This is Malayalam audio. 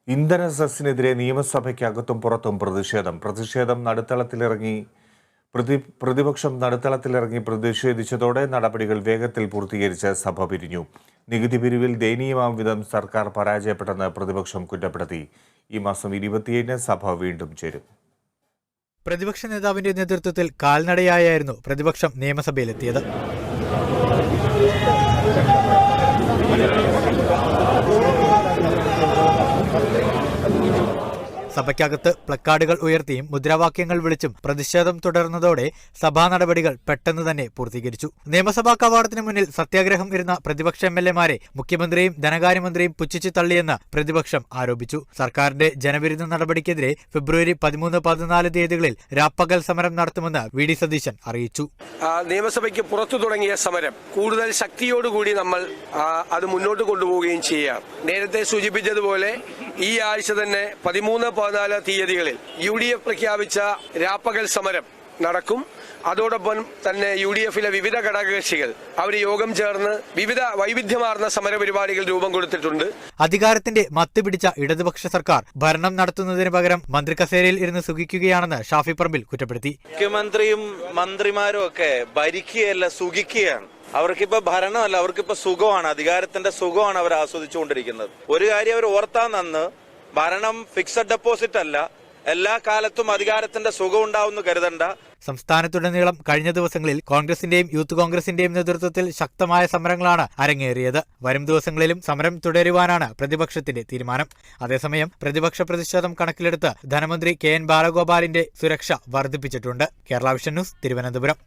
ഇന്ധന സെസ്സിനെതിരെ നിയമസഭയ്ക്കകത്തും പുറത്തും പ്രതിഷേധം പ്രതിപക്ഷം നടുത്തളത്തിലിറങ്ങി പ്രതിഷേധിച്ചതോടെ നടപടികൾ വേഗത്തിൽ പൂർത്തീകരിച്ച് സഭ പിരിഞ്ഞു. നികുതി പിരിവിൽ ദയനീയമാം വിധം സർക്കാർ പരാജയപ്പെട്ടെന്ന് പ്രതിപക്ഷം കുറ്റപ്പെടുത്തി. ഈ മാസം 27-ന് സഭ വീണ്ടും ചേരും. പ്രതിപക്ഷ നേതാവിന്റെ നേതൃത്വത്തിൽ കാൽനടയായിരുന്നു പ്രതിപക്ഷം നിയമസഭയിലെത്തിയത്. സഭയ്ക്കകത്ത് പ്ലക്കാർഡുകൾ ഉയർത്തിയും മുദ്രാവാക്യങ്ങൾ വിളിച്ചും പ്രതിഷേധം തുടർന്നതോടെ സഭാ നടപടികൾ പെട്ടെന്ന് തന്നെ പൂർത്തീകരിച്ചു. നിയമസഭാ കവാടത്തിന് മുന്നിൽ സത്യാഗ്രഹം ഇരുന്ന പ്രതിപക്ഷ എംഎൽഎമാരെ മുഖ്യമന്ത്രിയും ധനകാര്യമന്ത്രിയും പുച്ഛിച്ചു തള്ളിയെന്ന് പ്രതിപക്ഷം ആരോപിച്ചു. സർക്കാരിന്റെ ജനവിരുദ്ധ നടപടിക്കെതിരെ ഫെബ്രുവരി 13, 14 തീയതികളിൽ രാപ്പകൽ സമരം നടത്തുമെന്ന് വി.ഡി. സതീശൻ അറിയിച്ചു. നിയമസഭയ്ക്ക് പുറത്തു തുടങ്ങിയ സമരം കൂടുതൽ ശക്തിയോടുകൂടി നമ്മൾ അത് മുന്നോട്ട് കൊണ്ടുപോവുകയും ചെയ്യാം. നേരത്തെ സൂചിപ്പിച്ചതുപോലെ ഈ ആഴ്ച തന്നെ 13, 14 തീയതികളിൽ UDF പ്രഖ്യാപിച്ച രാപ്പകൽ സമരം നടക്കും. അതോടൊപ്പം തന്നെ UDFിലെ വിവിധ ഘടകകക്ഷികൾ അവർ യോഗം ചേർന്ന് വിവിധ വൈവിധ്യമാർന്ന സമരപരിപാടികൾ രൂപം കൊടുത്തിട്ടുണ്ട്. അധികാരത്തിന്റെ മത്ത് പിടിച്ച ഇടതുപക്ഷ സർക്കാർ ഭരണം നടത്തുന്നതിന് പകരം മന്ത്രി കസേരയിൽ ഇരുന്ന് സുഖിക്കുകയാണെന്ന് ഷാഫി പറമ്പിൽ കുറ്റപ്പെടുത്തി. മുഖ്യമന്ത്രിയും മന്ത്രിമാരും ഒക്കെ ഭരിക്കുകയല്ല, സുഖിക്കുകയാണ്. അവർക്കിപ്പോ ഭരണമല്ല, അവർക്കിപ്പോ സുഖമാണ്, അധികാരത്തിന്റെ സുഖമാണ് അവർ ആസ്വദിച്ചുകൊണ്ടിരിക്കുന്നത്. ഒരു കാര്യം അവർ ഓർത്താൻ നന്ന്, ഭരണം ഫിക്സഡ് ഡെപ്പോസിറ്റ് അല്ല, എല്ലാ കാലത്തും അധികാരത്തിന്റെ സുഖം ഉണ്ടാവുമെന്ന് കരുതണ്ട. സംസ്ഥാനത്തുടനീളം കഴിഞ്ഞ ദിവസങ്ങളിൽ കോൺഗ്രസിന്റെയും യൂത്ത് കോൺഗ്രസിന്റെയും നേതൃത്വത്തിൽ ശക്തമായ സമരങ്ങളാണ് അരങ്ങേറിയത്. വരും ദിവസങ്ങളിലും സമരം തുടരുവാനാണ് പ്രതിപക്ഷത്തിന്റെ തീരുമാനം. അതേസമയം പ്രതിപക്ഷ പ്രതിഷേധം കണക്കിലെടുത്ത് ധനമന്ത്രി KN ബാലഗോപാലിന്റെ സുരക്ഷ വർദ്ധിപ്പിച്ചിട്ടുണ്ട്. Kerala vision news, Thiruvananthapuram.